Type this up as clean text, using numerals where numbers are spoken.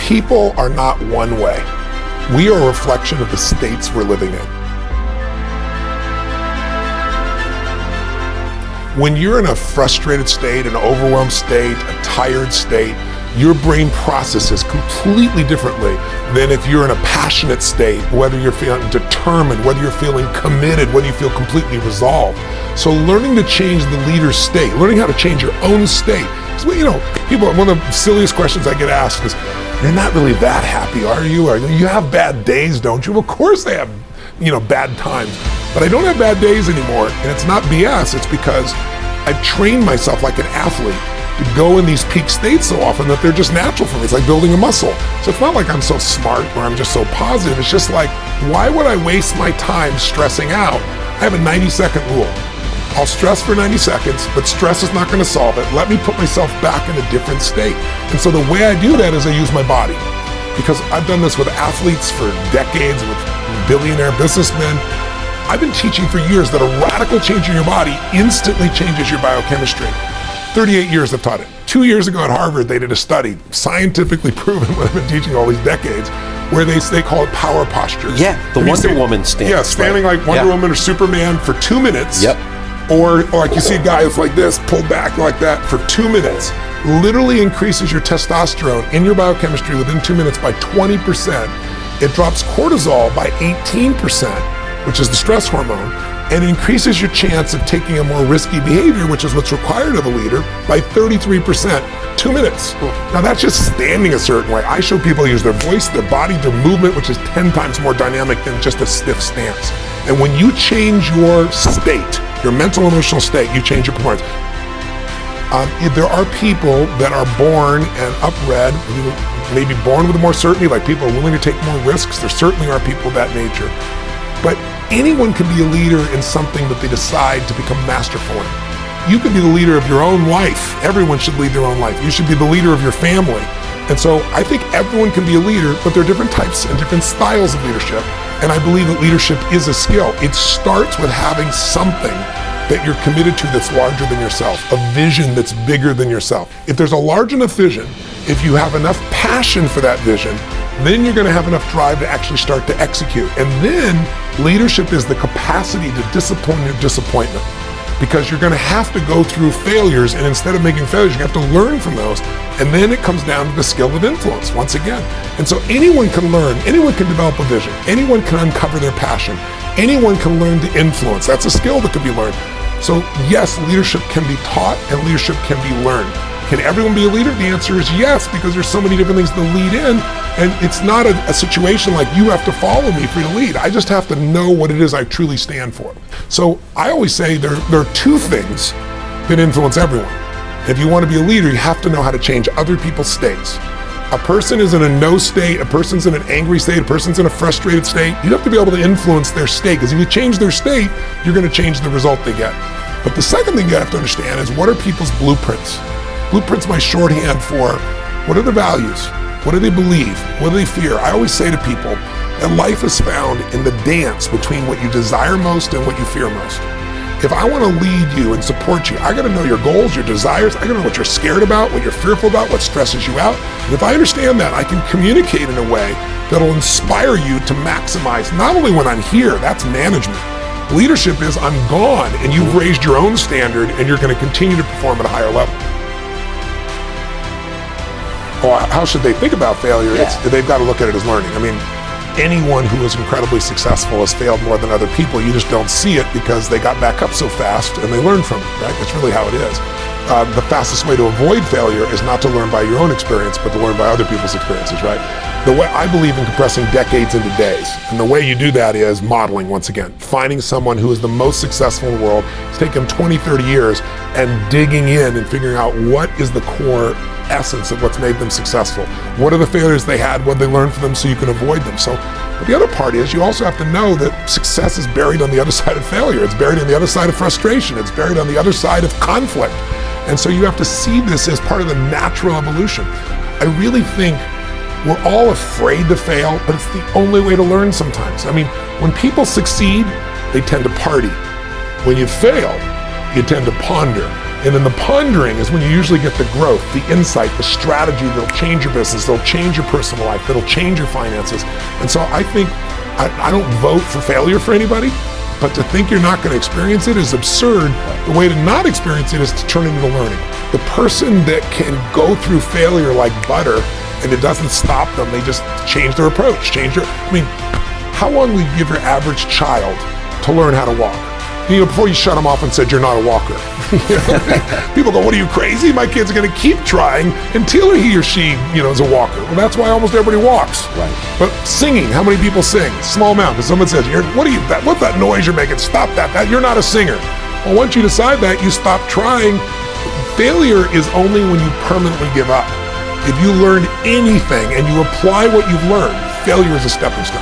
People are not one way. We are a reflection of the states we're living in. When you're in a frustrated state, an overwhelmed state, a tired state, your brain processes completely differently than if you're in a passionate state, whether you're feeling determined, whether you're feeling committed, whether you feel completely resolved. So learning to change the leader's state, learning how to change your own state. So, people, one of the silliest questions I get asked is, you're not really that happy, are you? You have bad days, don't you? Well, of course I have, bad times. But I don't have bad days anymore, and it's not BS, it's because I've trained myself like an athlete to go in these peak states so often that they're just natural for me. It's like building a muscle. So it's not like I'm so smart or I'm just so positive. It's just like, why would I waste my time stressing out? I have a 90-second rule. I'll stress for 90 seconds, but stress is not gonna solve it. Let me put myself back in a different state. And so the way I do that is I use my body. Because I've done this with athletes for decades, with billionaire businessmen. I've been teaching for years that a radical change in your body instantly changes your biochemistry. 38 years I've taught it. 2 years ago at Harvard, they did a study, scientifically proven what I've been teaching all these decades, where they call it power posture. Yeah, the Wonder Woman stance. Yeah, standing like Wonder Woman or Superman for 2 minutes. Yep. Or like you see guys like this, pulled back like that for 2 minutes. Literally increases your testosterone in your biochemistry within 2 minutes by 20%. It drops cortisol by 18%, which is the stress hormone, and increases your chance of taking a more risky behavior, which is what's required of a leader, by 33%, 2 minutes. Now that's just standing a certain way. I show people use their voice, their body, their movement, which is 10 times more dynamic than just a stiff stance. And when you change your state, your mental emotional state, you change your performance. There are people that are born and upbred, maybe born with more certainty, like people are willing to take more risks. There certainly are people of that nature. But anyone can be a leader in something that they decide to become masterful in. You could be the leader of your own life. Everyone should lead their own life. You should be the leader of your family. And so I think everyone can be a leader, but there are different types and different styles of leadership. And I believe that leadership is a skill. It starts with having something that you're committed to that's larger than yourself, a vision that's bigger than yourself. If there's a large enough vision, if you have enough passion for that vision, then you're gonna have enough drive to actually start to execute. And then leadership is the capacity to discipline your disappointment, because you're gonna have to go through failures, and instead of making failures, you have to learn from those. And then it comes down to the skill of influence once again. And so anyone can learn, anyone can develop a vision, anyone can uncover their passion, anyone can learn to influence. That's a skill that can be learned. So yes, leadership can be taught and leadership can be learned. Can everyone be a leader? The answer is yes, because there's so many different things to lead in, and it's not a situation like you have to follow me for you to lead. I just have to know what it is I truly stand for. So I always say there are two things that influence everyone. If you want to be a leader, you have to know how to change other people's states. A person is in a no state, a person's in an angry state, a person's in a frustrated state. You have to be able to influence their state, because if you change their state, you're going to change the result they get. But the second thing you have to understand is, what are people's blueprints? Blueprint's my shorthand for what are their values? What do they believe? What do they fear? I always say to people that life is found in the dance between what you desire most and what you fear most. If I want to lead you and support you, I got to know your goals, your desires. I got to know what you're scared about, what you're fearful about, what stresses you out. And if I understand that, I can communicate in a way that'll inspire you to maximize, not only when I'm here, that's management. Leadership is I'm gone and you've raised your own standard and you're going to continue to perform at a higher level. Well, how should they think about failure? They've got to look at it as learning. I mean, anyone who is incredibly successful has failed more than other people. You just don't see it because they got back up so fast and they learned from it, right? That's really how it is. The fastest way to avoid failure is not to learn by your own experience, but to learn by other people's experiences, right? The way I believe in compressing decades into days, and the way you do that is modeling once again. Finding someone who is the most successful in the world. It's taken 20, 30 years and digging in and figuring out what is the core essence of what's made them successful. What are the failures they had? What did they learn from them so you can avoid them? So, but the other part is you also have to know that success is buried on the other side of failure. It's buried on the other side of frustration. It's buried on the other side of conflict. And so you have to see this as part of the natural evolution. I really think we're all afraid to fail, but it's the only way to learn sometimes. I mean, when people succeed, they tend to party. When you fail, you tend to ponder. And then the pondering is when you usually get the growth, the insight, the strategy that'll change your business, that'll change your personal life, that'll change your finances. And so I think I don't vote for failure for anybody, but to think you're not going to experience it is absurd. The way to not experience it is to turn into learning. The person that can go through failure like butter and it doesn't stop them, they just change their approach, how long will you give your average child to learn how to walk? Before you shut them off and said, you're not a walker. People go, what are you, crazy? My kid's going to keep trying until he or she, is a walker. Well, that's why almost everybody walks. Right. But singing, how many people sing? Small amount. If someone says, what's that noise you're making? Stop that. You're not a singer. Well, once you decide that, you stop trying. Failure is only when you permanently give up. If you learn anything and you apply what you've learned, failure is a stepping stone.